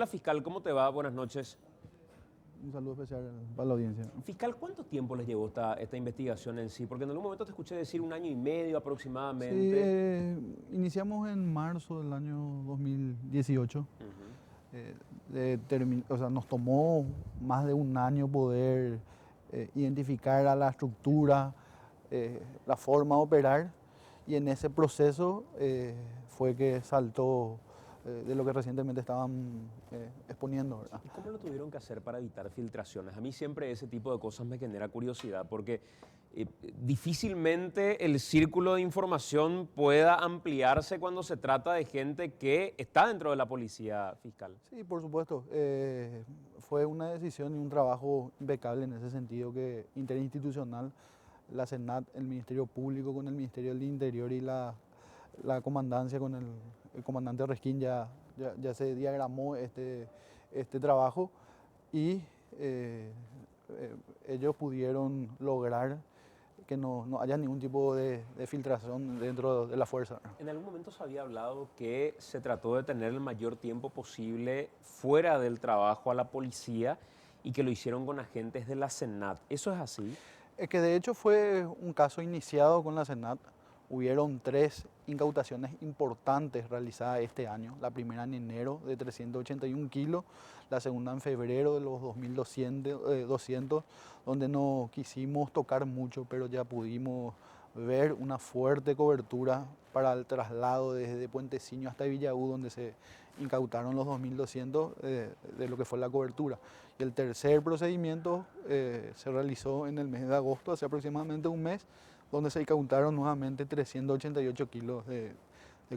Hola fiscal, ¿cómo te va? Buenas noches. Un saludo especial para la audiencia. Fiscal, ¿cuánto tiempo les llevó esta investigación en sí? Porque en algún momento te escuché decir 1 año y medio Sí, aproximadamente. iniciamos en marzo del año 2018. Ujú. O sea, nos tomó más de un año poder identificar a la estructura, la forma de operar, y en ese proceso fue que saltó de lo que recientemente estaban exponiendo, ¿verdad? ¿Y cómo lo tuvieron que hacer para evitar filtraciones? A mí siempre ese tipo de cosas me genera curiosidad porque difícilmente el círculo de información pueda ampliarse cuando se trata de gente que está dentro de la policía fiscal. Sí, por supuesto. Fue una decisión y un trabajo impecable en ese sentido, que interinstitucional, la Senat, el Ministerio Público con el Ministerio del Interior y la comandancia con el comandante Resquín ya se diagramó este trabajo, y ellos pudieron lograr que no haya ningún tipo de filtración dentro de la fuerza. En algún momento se había hablado que se trató de tener el mayor tiempo posible fuera del trabajo a la policía y que lo hicieron con agentes de la Senat. ¿Eso es así? Es que de hecho fue un caso iniciado con la Senat. Hubieron 3 incautaciones importantes realizadas este año. La primera en enero de 381 kilos, la segunda en febrero de los 2.200, donde no quisimos tocar mucho, pero ya pudimos ver una fuerte cobertura para el traslado desde Puenteciño hasta Villaú, donde se incautaron los 2.200 de lo que fue la cobertura. Y el tercer procedimiento se realizó en el mes de agosto, hace aproximadamente un mes, donde se incautaron nuevamente 388 kilos de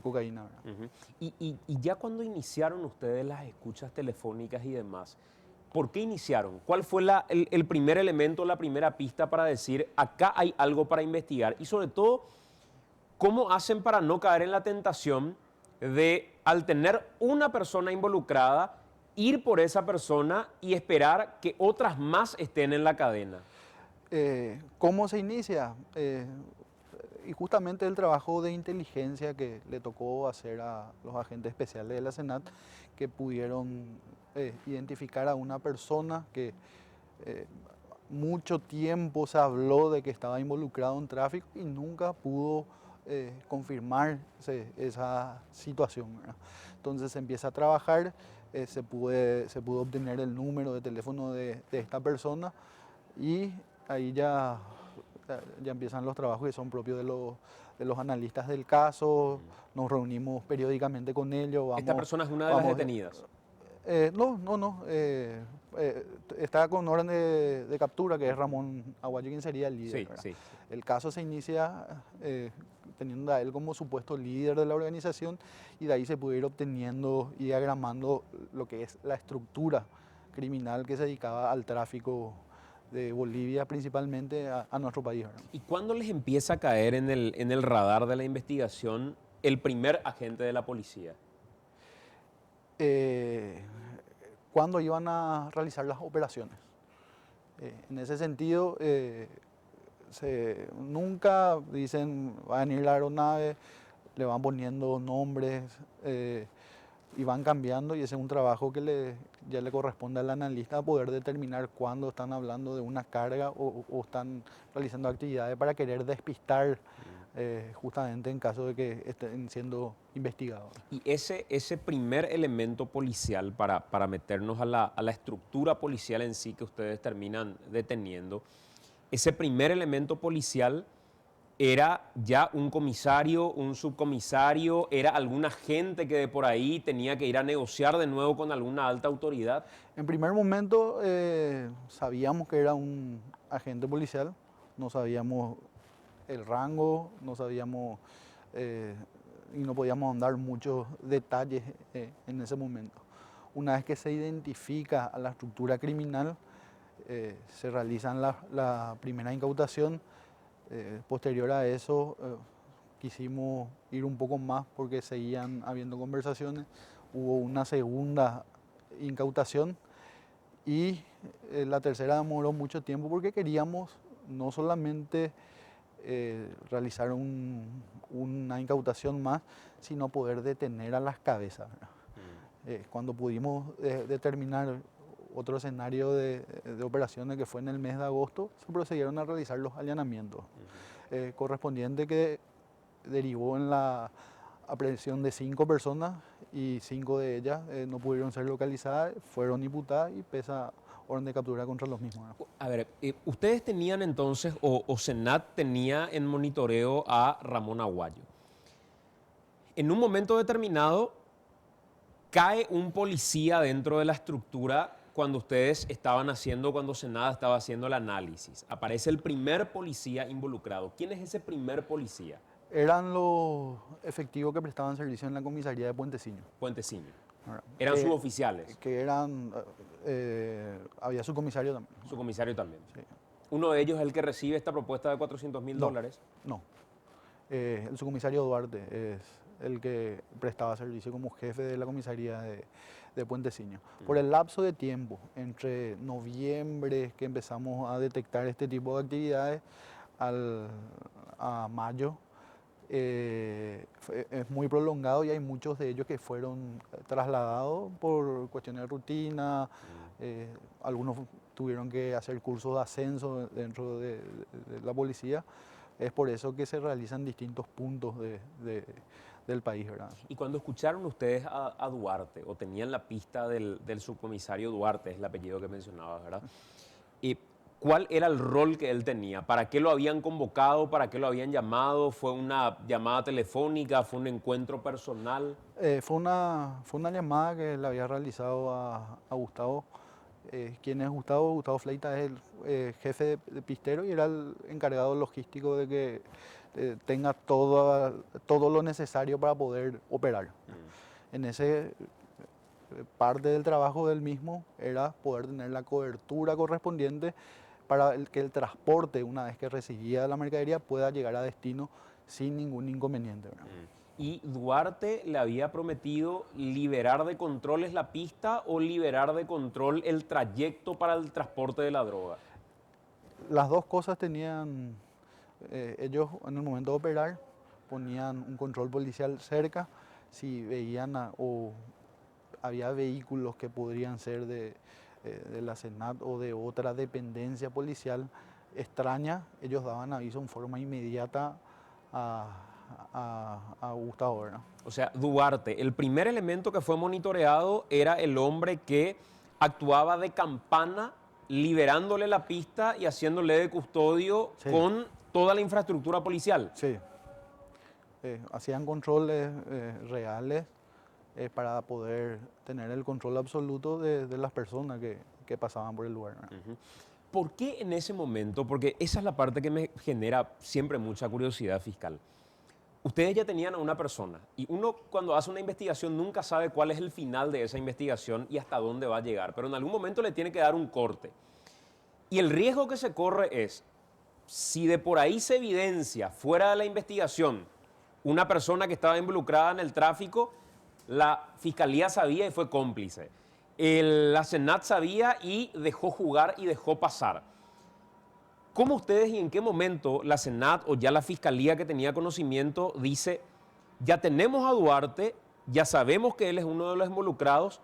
cocaína, ¿verdad? Ujú. Y ya cuando iniciaron ustedes las escuchas telefónicas y demás, ¿por qué iniciaron? ¿Cuál fue el primer elemento, la primera pista para decir, acá hay algo para investigar? Y sobre todo, ¿cómo hacen para no caer en la tentación de, al tener una persona involucrada, ir por esa persona y esperar que otras más estén en la cadena? ¿Cómo se inicia? Y justamente el trabajo de inteligencia que le tocó hacer a los agentes especiales de la Senat, que pudieron identificar a una persona que eh, mucho tiempo se habló de que estaba involucrado en tráfico y nunca pudo confirmar esa situación, ¿verdad? Entonces se empieza a trabajar, se pudo obtener el número de teléfono de esta persona, y ahí ya empiezan los trabajos que son propios de los analistas del caso. Nos reunimos periódicamente con ellos, Esta persona es una de las vamos. detenidas. No. Está con orden de captura, que es Ramón Aguayo, quien sería el líder, Sí, ¿verdad? sí. El caso se inicia teniendo a él como supuesto líder de la organización, y de ahí se puede ir obteniendo y diagramando lo que es la estructura criminal que se dedicaba al tráfico de Bolivia, principalmente a nuestro país, ¿verdad? ¿Y cuándo les empieza a caer en el radar de la investigación el primer agente de la policía? eh, Cuándo iban a realizar las operaciones. En ese sentido, nunca dicen va a venir la aeronave, le van poniendo nombres y van cambiando, y ese es un trabajo que ya le corresponde al analista poder determinar cuándo están hablando de una carga o están realizando actividades para querer despistar, justamente en caso de que estén siendo investigados. Y ese primer elemento policial, para meternos a la estructura policial en sí que ustedes terminan deteniendo, ese primer elemento policial era ya un comisario, un subcomisario, era algún agente que de por ahí tenía que ir a negociar de nuevo con alguna alta autoridad. En primer momento sabíamos que era un agente policial, no sabíamos el rango, no sabíamos eh, y no podíamos ahondar muchos detalles en ese momento. Una vez que se identifica a la estructura criminal, se realiza la primera incautación. Posterior a eso, quisimos ir un poco más porque seguían habiendo conversaciones. Hubo una segunda incautación, y la tercera demoró mucho tiempo porque queríamos no solamente realizar una incautación más, sino poder detener a las cabezas, ¿verdad? Cuando pudimos determinar otro escenario de operaciones que fue en el mes de agosto, se procedieron a realizar los allanamientos correspondientes que derivó en la aprehensión de 5 personas y 5 de ellas no pudieron ser localizadas, fueron imputadas y pesa orden de captura contra los mismos. A ver, ustedes tenían entonces, o Senat tenía en monitoreo a Ramón Aguayo. En un momento determinado, cae un policía dentro de la estructura cuando ustedes estaban haciendo, cuando Senat estaba haciendo el análisis. Aparece el primer policía involucrado. ¿Quién es ese primer policía? Eran los efectivos que prestaban servicio en la comisaría de Puenteciño. Puenteciño. ¿Verdad? Eran suboficiales. Que eran, había su comisario también. Su comisario también. Sí. Uno de ellos es el que recibe esta propuesta de $400.000. No, el subcomisario Duarte es el que prestaba servicio como jefe de la comisaría de Puenteciño. Por el lapso de tiempo, entre noviembre, que empezamos a detectar este tipo de actividades, a mayo, es muy prolongado y hay muchos de ellos que fueron trasladados por cuestiones de rutina, algunos tuvieron que hacer cursos de ascenso dentro de la policía. Es por eso que se realizan distintos puntos del país, ¿verdad? Y cuando escucharon ustedes a Duarte, o tenían la pista del subcomisario Duarte, es el apellido que mencionabas, ¿verdad? ¿Cuál era el rol que él tenía? ¿Para qué lo habían convocado? ¿Para qué lo habían llamado? ¿Fue una llamada telefónica? ¿Fue un encuentro personal? Fue una llamada que le había realizado a Gustavo. ¿Quién es Gustavo? Gustavo Fleita es el jefe de pistero y era el encargado logístico de que tenga todo lo necesario para poder operar. En ese parte del trabajo del mismo era poder tener la cobertura correspondiente para que el transporte, una vez que recibía la mercadería, pueda llegar a destino sin ningún inconveniente, ¿verdad? ¿Y Duarte le había prometido liberar de controles la pista o liberar de control el trayecto para el transporte de la droga? Las dos cosas tenían, ellos en el momento de operar ponían un control policial cerca, si veían o había vehículos que podrían ser de la Senat o de otra dependencia policial extraña, ellos daban aviso en forma inmediata a Gustavo, ¿verdad? O sea, Duarte, el primer elemento que fue monitoreado era el hombre que actuaba de campana, liberándole la pista y haciéndole de custodio Sí. con toda la infraestructura policial. Sí. Hacían controles reales para poder tener el control absoluto de las personas que pasaban por el lugar, ¿verdad? ¿Por qué en ese momento? Porque esa es la parte que me genera siempre mucha curiosidad, fiscal. Ustedes ya tenían a una persona y uno cuando hace una investigación nunca sabe cuál es el final de esa investigación y hasta dónde va a llegar, pero en algún momento le tiene que dar un corte. Y el riesgo que se corre es, si de por ahí se evidencia fuera de la investigación una persona que estaba involucrada en el tráfico, la fiscalía sabía y fue cómplice. La Senat sabía y dejó jugar y dejó pasar. ¿Cómo ustedes y en qué momento la Senat o ya la fiscalía que tenía conocimiento dice, ya tenemos a Duarte, ya sabemos que él es uno de los involucrados,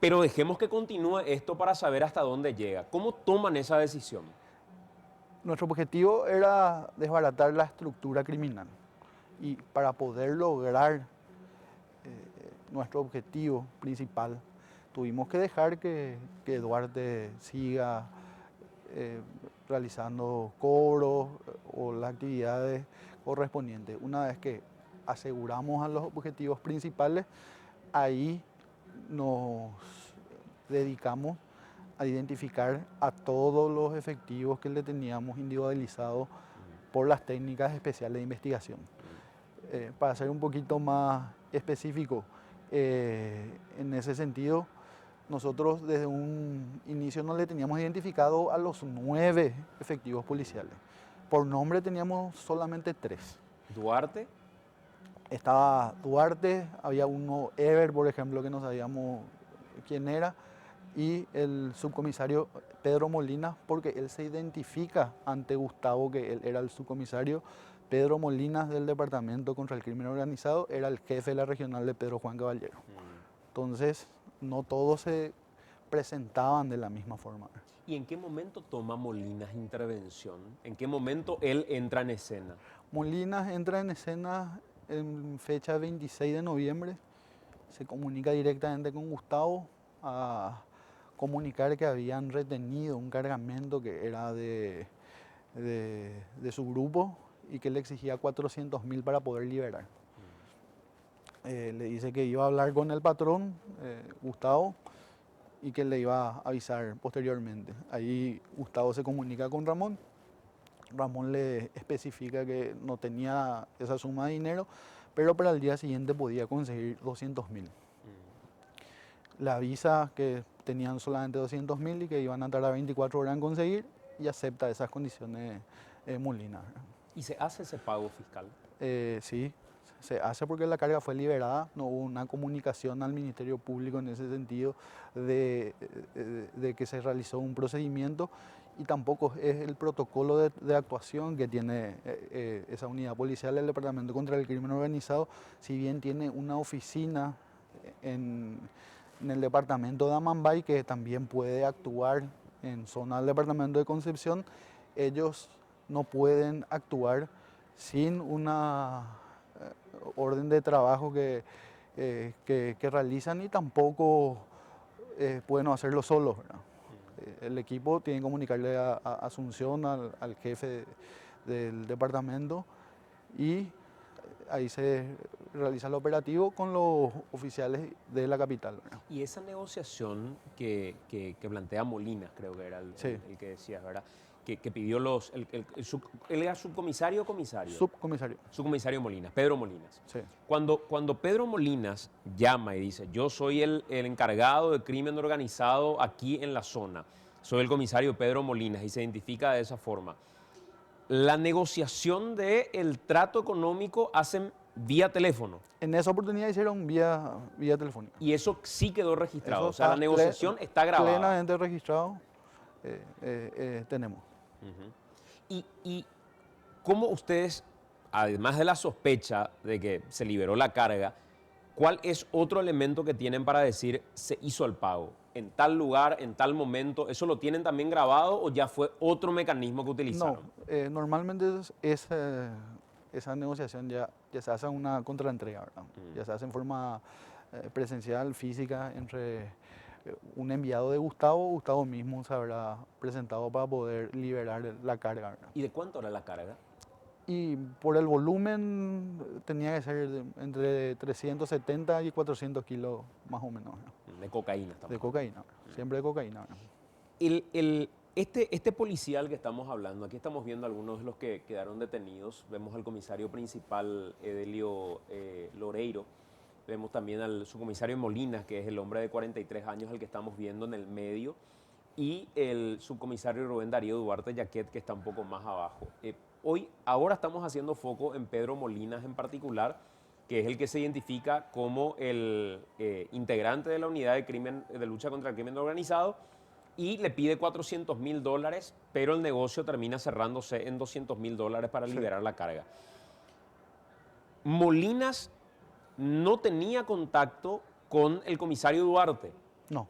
pero dejemos que continúe esto para saber hasta dónde llega? ¿Cómo toman esa decisión? Nuestro objetivo era desbaratar la estructura criminal y para poder lograr nuestro objetivo principal tuvimos que dejar que Duarte siga realizando cobros o las actividades correspondientes. Una vez que aseguramos a los objetivos principales, ahí nos dedicamos a identificar a todos los efectivos que le teníamos individualizados por las técnicas especiales de investigación. Para ser un poquito más específico, en ese sentido, nosotros desde un inicio no le teníamos identificado a los 9 efectivos policiales. Por nombre teníamos solamente 3. ¿Duarte? Estaba Duarte, había uno, Ever, por ejemplo, que no sabíamos quién era, y el subcomisario Pedro Molina, porque él se identifica ante Gustavo que él era el subcomisario. Pedro Molinas del Departamento contra el Crimen Organizado era el jefe de la regional de Pedro Juan Caballero. Entonces, no todos se presentaban de la misma forma. ¿Y en qué momento toma Molinas intervención? ¿En qué momento él entra en escena? Molinas entra en escena en fecha 26 de noviembre, se comunica directamente con Gustavo a comunicar que habían retenido un cargamento que era de su grupo y que le exigía 400.000 para poder liberar. Le dice que iba a hablar con el patrón, Gustavo, y que le iba a avisar posteriormente. Ahí Gustavo se comunica con Ramón. Ramón le especifica que no tenía esa suma de dinero, pero para el día siguiente podía conseguir 200.000. Le avisa que tenían solamente 200.000 y que iban a tardar 24 horas en conseguir y acepta esas condiciones Molina. ¿Y se hace ese pago fiscal? Sí, se hace porque la carga fue liberada, no hubo una comunicación al Ministerio Público en ese sentido de que se realizó un procedimiento y tampoco es el protocolo de actuación que tiene esa unidad policial del Departamento contra el Crimen Organizado, si bien tiene una oficina en el departamento de Amambay que también puede actuar en zona del departamento de Concepción, ellos no pueden actuar sin una orden de trabajo que realizan y tampoco pueden hacerlo solos, ¿verdad? El equipo tiene que comunicarle a Asunción, al jefe del departamento, y ahí se realiza el operativo con los oficiales de la capital, ¿verdad? Y esa negociación que plantea Molinas, creo que era Sí. el que decías, ¿verdad? Que pidió él era subcomisario o comisario. Subcomisario. Subcomisario Molinas, Pedro Molinas. Sí. Cuando Pedro Molinas llama y dice, yo soy el encargado de crimen organizado aquí en la zona, soy el comisario Pedro Molinas y se identifica de esa forma, la negociación del trato económico hacen vía teléfono. En esa oportunidad hicieron vía telefónica. Y eso sí quedó registrado. Eso O sea, la negociación está grabada. Plenamente registrado. Tenemos. Y cómo ustedes, además de la sospecha de que se liberó la carga, ¿cuál es otro elemento que tienen para decir se hizo el pago? En tal lugar, en tal momento, ¿eso lo tienen también grabado o ya fue otro mecanismo que utilizaron? No, normalmente esa negociación ya se hace en una contraentrega, ¿verdad? Ya se hace en forma presencial, física, entre un enviado de Gustavo mismo se habrá presentado para poder liberar la carga, ¿verdad? ¿Y de cuánto era la carga? Y por el volumen tenía que ser entre 370 y 400 kilos más o menos, ¿no? De cocaína estamos. De cocaína, siempre de cocaína, ¿no? Este policial que estamos hablando, aquí estamos viendo algunos de los que quedaron detenidos. Vemos al comisario principal, Edelio Loreiro. Vemos también al subcomisario Molinas, que es el hombre de 43 años al que estamos viendo en el medio. Y el subcomisario Rubén Darío Duarte Yaquet, que está un poco más abajo. Ahora estamos haciendo foco en Pedro Molinas en particular, que es el que se identifica como el integrante de la unidad de lucha contra el crimen organizado, y le pide $400.000, pero el negocio termina cerrándose en $200.000 para liberar la carga. Molinas no tenía contacto con el comisario Duarte. No.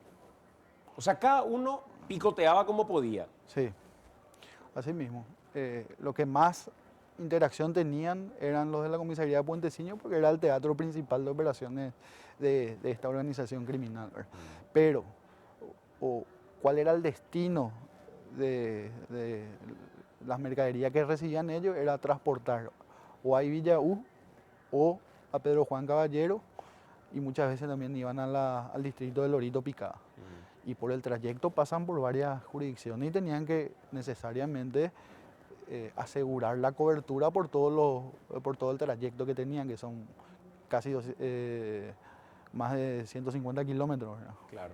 O sea, cada uno picoteaba como podía. Sí, así mismo. Lo que más interacción tenían eran los de la comisaría de Puenteciño porque era el teatro principal de operaciones de esta organización criminal, ¿verdad? Pero, ¿cuál era el destino de las mercaderías que recibían ellos? Era transportar o a Villaú o a Pedro Juan Caballero, y muchas veces también iban al distrito de Lorito Picada. Y por el trayecto pasan por varias jurisdicciones y tenían que necesariamente asegurar la cobertura por todo el trayecto que tenían, que son casi más de 150 kilómetros, ¿verdad? Claro.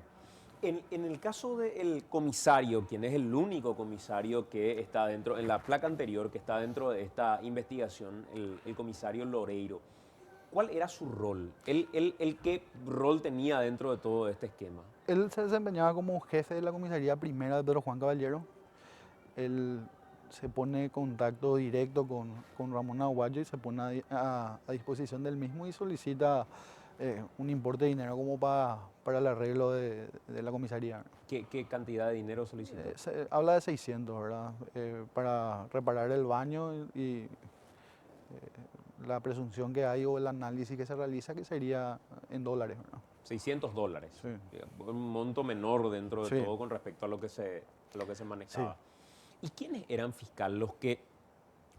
En el caso del comisario, quien es el único comisario que está dentro, en la placa anterior que está dentro de esta investigación, el comisario Loreiro, ¿cuál era su rol? ¿Él qué rol tenía dentro de todo este esquema? Él se desempeñaba como jefe de la comisaría primera de Pedro Juan Caballero. Él se pone en contacto directo con Ramón Aguayo y se pone a disposición del mismo y solicita un importe de dinero como para el arreglo de la comisaría, ¿verdad? ¿Qué cantidad de dinero solicitó? Habla de 600, ¿verdad? Para reparar el baño y la presunción que hay o el análisis que se realiza que sería en dólares, ¿verdad? $600. Sí. Un monto menor dentro de Sí. todo con respecto a lo que se Sí. manejaba. ¿Y quiénes eran, fiscal, los que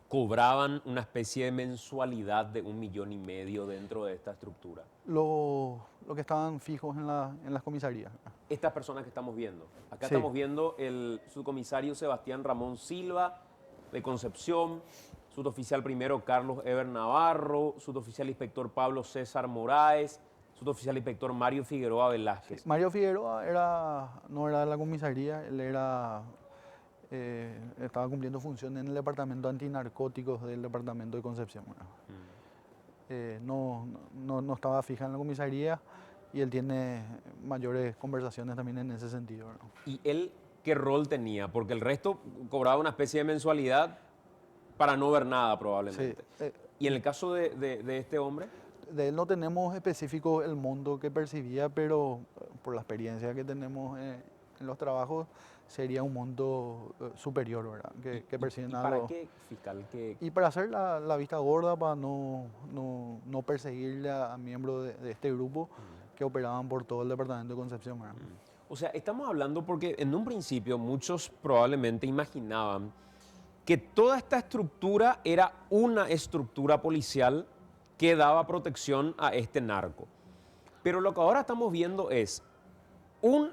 cobraban una especie de mensualidad de 1,5 millones dentro de esta estructura? Los que estaban fijos en las comisarías, ¿verdad? Estas personas que estamos viendo. Acá Sí. estamos viendo el subcomisario Sebastián Ramón Silva de Concepción, suboficial primero Carlos Eber Navarro, suboficial inspector Pablo César Moraes, suboficial inspector Mario Figueroa Velázquez. Mario Figueroa no era de la comisaría, él estaba cumpliendo funciones en el departamento antinarcóticos del departamento de Concepción, ¿verdad? No estaba fija en la comisaría y él tiene mayores conversaciones también en ese sentido, ¿verdad? ¿Y él qué rol tenía? Porque el resto cobraba una especie de mensualidad para no ver nada probablemente. Sí, ¿Y en el caso de este hombre? de él no tenemos específico el monto que percibía, pero por la experiencia que tenemos en los trabajos, sería un monto superior, ¿verdad? Que perciben ¿Y a para los... qué, fiscal? Y para hacer la vista gorda, para no perseguirle a miembros de este grupo que operaban por todo el departamento de Concepción, ¿verdad? O sea, estamos hablando porque en un principio muchos probablemente imaginaban que toda esta estructura era una estructura policial que daba protección a este narco. Pero lo que ahora estamos viendo es un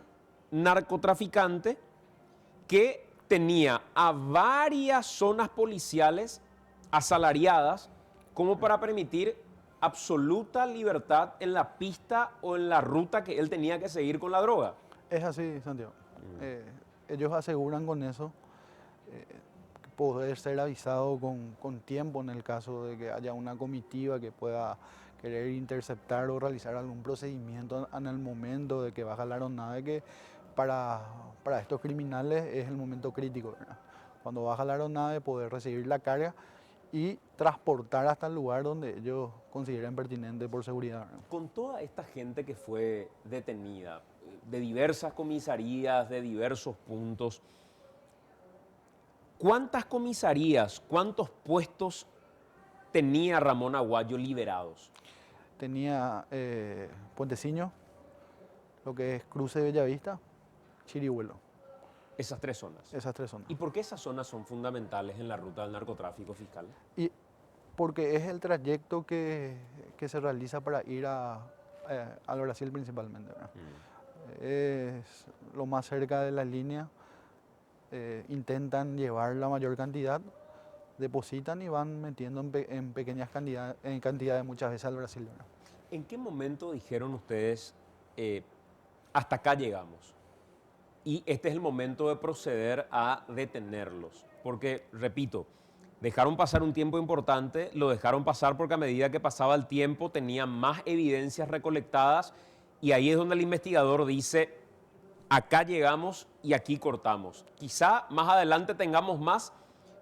narcotraficante que tenía a varias zonas policiales asalariadas como para permitir absoluta libertad en la pista o en la ruta que él tenía que seguir con la droga. Es así, Santiago. Ellos aseguran con eso poder ser avisado con tiempo en el caso de que haya una comitiva que pueda querer interceptar o realizar algún procedimiento en el momento de que baja la aeronave, que para estos criminales es el momento crítico, ¿verdad? Cuando baja la aeronave, poder recibir la carga y transportar hasta el lugar donde ellos consideren pertinente por seguridad, ¿verdad? Con toda esta gente que fue detenida, de diversas comisarías, de diversos puntos, ¿cuántas comisarías, cuántos puestos tenía Ramón Aguayo liberados? Tenía Puenteciño, lo que es Cruce de Bellavista, Chirihuelo, Esas 3 zonas. esas 3 zonas. ¿Y por qué esas zonas son fundamentales en la ruta del narcotráfico, fiscal? Y porque es el trayecto que se realiza para ir al Brasil principalmente, ¿verdad? Es lo más cerca de la línea, intentan llevar la mayor cantidad, depositan y van metiendo en pequeñas cantidades muchas veces al Brasil, ¿verdad? ¿En qué momento dijeron ustedes, hasta acá llegamos? Y este es el momento de proceder a detenerlos. Porque, repito, dejaron pasar un tiempo importante, lo dejaron pasar porque a medida que pasaba el tiempo tenían más evidencias recolectadas y ahí es donde el investigador dice, acá llegamos y aquí cortamos. Quizá más adelante tengamos más,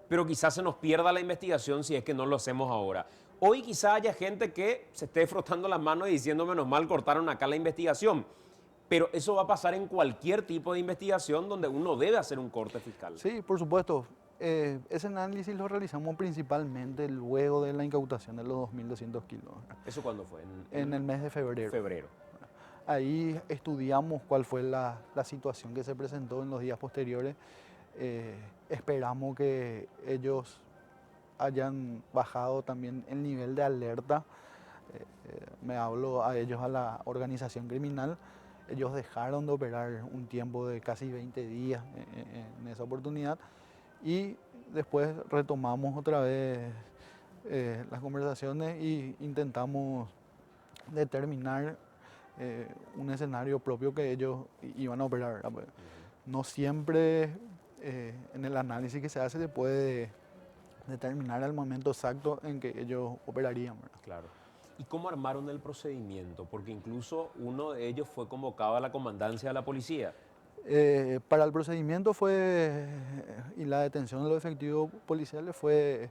pero quizás se nos pierda la investigación si es que no lo hacemos ahora. Hoy quizá haya gente que se esté frotando las manos y diciendo, menos mal, cortaron acá la investigación. Pero eso va a pasar en cualquier tipo de investigación donde uno debe hacer un corte fiscal. Sí, por supuesto. Ese análisis lo realizamos principalmente luego de la incautación de los 2.200 kilos, ¿verdad? ¿Eso cuándo fue? En el mes de febrero. Febrero. Ahí estudiamos cuál fue la situación que se presentó en los días posteriores. Esperamos que ellos hayan bajado también el nivel de alerta. Me hablo a ellos, a la organización criminal. Ellos dejaron de operar un tiempo de casi 20 días en esa oportunidad y después retomamos otra vez las conversaciones y intentamos determinar un escenario propio que ellos iban a operar, ¿verdad? Pues, no siempre en el análisis que se hace se puede determinar el momento exacto en que ellos operarían, ¿verdad? Claro. ¿Y cómo armaron el procedimiento? Porque incluso uno de ellos fue convocado a la comandancia de la policía. Para el procedimiento y la detención de los efectivos policiales fue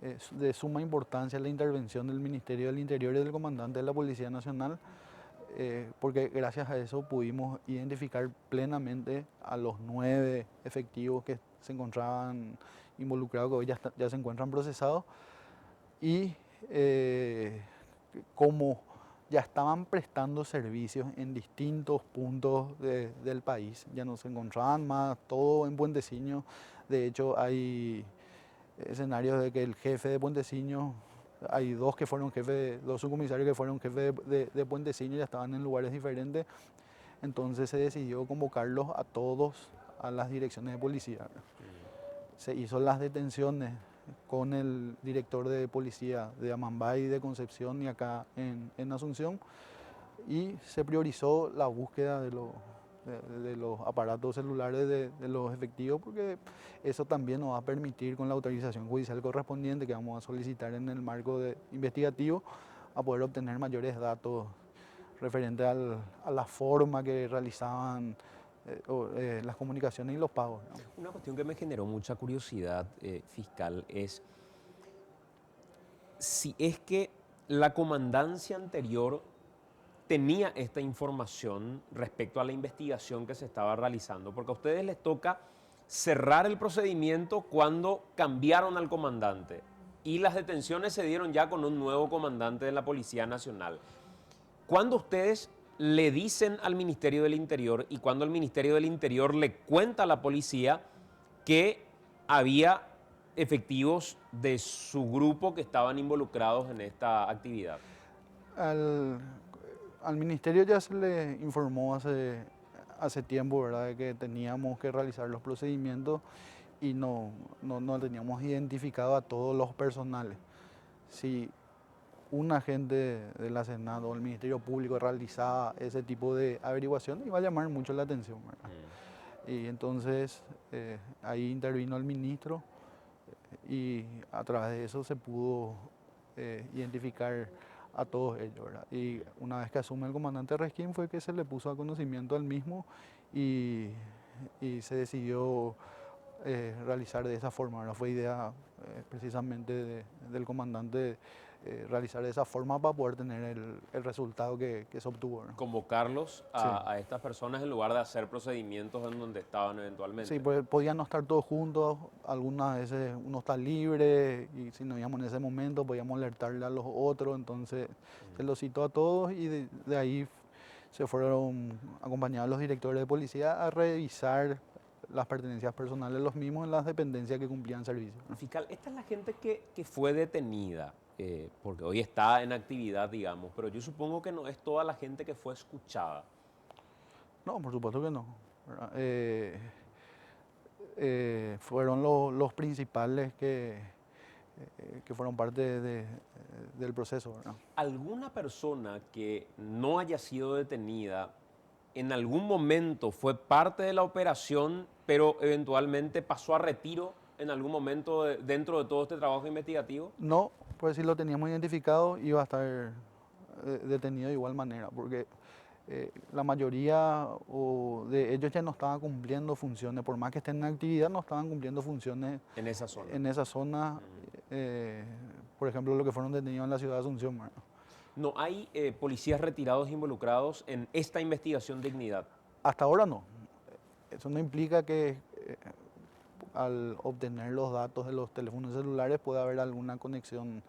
Es de suma importancia la intervención del Ministerio del Interior y del comandante de la Policía Nacional, porque gracias a eso pudimos identificar plenamente a los 9 efectivos que se encontraban involucrados, que hoy ya se encuentran procesados, y como ya estaban prestando servicios en distintos puntos del país, ya no se encontraban más, todo en Puenteciño. De hecho, hay escenarios de que el jefe de Puenteciño, hay dos subcomisarios que fueron jefes de Puenteciño, ya estaban en lugares diferentes. Entonces se decidió convocarlos a todos a las direcciones de policía. Se hizo las detenciones con el director de policía de Amambay, de Concepción y acá en Asunción, y se priorizó la búsqueda de los aparatos celulares de los efectivos, porque eso también nos va a permitir, con la autorización judicial correspondiente que vamos a solicitar en el marco investigativo, a poder obtener mayores datos referente a la forma que realizaban las comunicaciones y los pagos, ¿no? Una cuestión que me generó mucha curiosidad, fiscal, es si es que la comandancia anterior tenía esta información respecto a la investigación que se estaba realizando, porque a ustedes les toca cerrar el procedimiento cuando cambiaron al comandante y las detenciones se dieron ya con un nuevo comandante de la Policía Nacional. Cuando ustedes le dicen al Ministerio del Interior y cuando el Ministerio del Interior le cuenta a la policía que había efectivos de su grupo que estaban involucrados en esta actividad. Al, al ministerio ya se le informó hace tiempo, ¿verdad?, de que teníamos que realizar los procedimientos y no teníamos identificado a todos los personales. Si un agente de la Senat o el Ministerio Público realizaba ese tipo de averiguación, iba a llamar mucho la atención, ¿verdad? Y entonces ahí intervino el ministro y a través de eso se pudo identificar a todos ellos, ¿verdad? Y una vez que asume el comandante Resquín fue que se le puso a conocimiento al mismo y, y se decidió realizar de esa forma, ¿verdad? Fue idea precisamente del comandante realizar de esa forma para poder tener el resultado que se obtuvo, ¿no? Convocarlos Sí. a estas personas en lugar de hacer procedimientos en donde estaban eventualmente. Sí, pues podían no estar todos juntos, algunas veces uno está libre y si no íbamos en ese momento podíamos alertarle a los otros, entonces se los citó a todos y de ahí se fueron acompañados los directores de policía a revisar las pertenencias personales de los mismos en las dependencias que cumplían servicio, ¿no? Fiscal, esta es la gente que fue detenida, porque hoy está en actividad, digamos, pero yo supongo que no es toda la gente que fue escuchada. No, por supuesto que no, ¿verdad? Fueron los principales que fueron parte del proceso, ¿verdad? ¿Alguna persona que no haya sido detenida en algún momento fue parte de la operación, pero eventualmente pasó a retiro en algún momento dentro de todo este trabajo investigativo? No, pues si lo teníamos identificado iba a estar detenido de igual manera, porque la mayoría de ellos ya no estaban cumpliendo funciones, por más que estén en actividad, no estaban cumpliendo funciones En esa zona. en esa zona, por ejemplo, lo que fueron detenidos en la ciudad de Asunción, ¿verdad? ¿No hay policías retirados involucrados en esta investigación de Dignidad? Hasta ahora no. Eso no implica que al obtener los datos de los teléfonos celulares pueda haber alguna conexión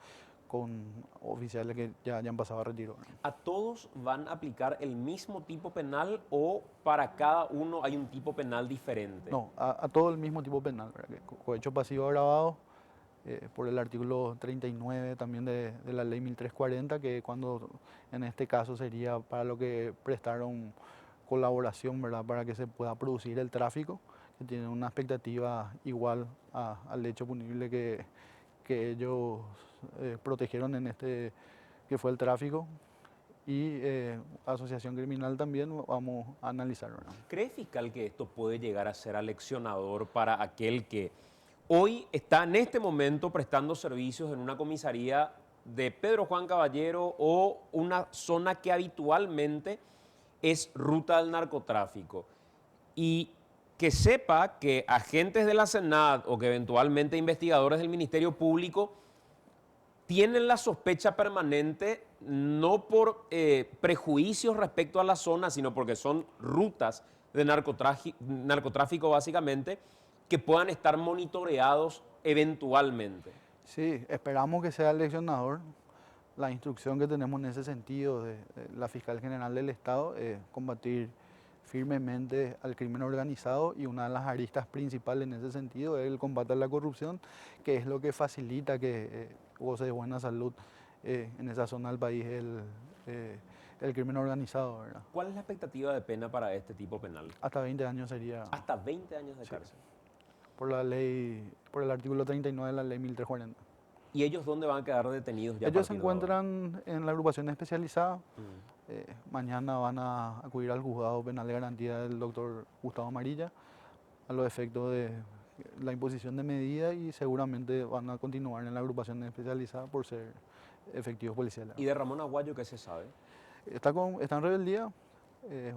con oficiales que ya han pasado a retiro, ¿verdad? ¿A todos van a aplicar el mismo tipo penal o para cada uno hay un tipo penal diferente? No, a todo el mismo tipo penal, ¿verdad? Que cohecho pasivo agravado por el artículo 39 también de la ley 1340, que cuando en este caso sería para lo que prestaron colaboración, ¿verdad?, para que se pueda producir el tráfico, que tiene una expectativa igual al hecho punible que ellos protegieron en este, que fue el tráfico. Y asociación criminal también vamos a analizar, ¿verdad? ¿Cree, fiscal, que esto puede llegar a ser aleccionador para aquel que hoy está en este momento prestando servicios en una comisaría de Pedro Juan Caballero o una zona que habitualmente es ruta del narcotráfico? Y que sepa que agentes de la Senat o que eventualmente investigadores del Ministerio Público tienen la sospecha permanente no por prejuicios respecto a la zona, sino porque son rutas de narcotráfico básicamente, que puedan estar monitoreados eventualmente. Sí, esperamos que sea el leccionador. La instrucción que tenemos en ese sentido de la Fiscal General del Estado es combatir firmemente al crimen organizado, y una de las aristas principales en ese sentido es el combate a la corrupción, que es lo que facilita que goce de buena salud en esa zona del país el crimen organizado, ¿verdad? ¿Cuál es la expectativa de pena para este tipo penal? Hasta 20 años sería Hasta 20 años de Sí. cárcel. por la ley, por el artículo 39 de la ley 1340. ¿Y ellos dónde van a quedar detenidos ya a Ellos se partir de ahora? encuentran en la agrupación especializada. Mm. Mañana van a acudir al juzgado penal de garantía del doctor Gustavo Amarilla a los efectos de la imposición de medida, y seguramente van a continuar en la agrupación especializada por ser efectivos policiales. ¿Y de Ramón Aguayo qué se sabe? Está en rebeldía.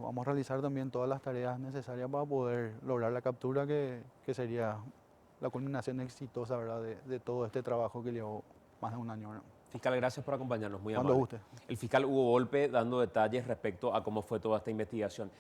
Vamos a realizar también todas las tareas necesarias para poder lograr la captura, que sería la culminación exitosa, ¿verdad?, de todo este trabajo que llevó más de un año, ¿verdad? Fiscal, gracias por acompañarnos, muy Cuando amable. guste. El fiscal Hugo Volpe dando detalles respecto a cómo fue toda esta investigación.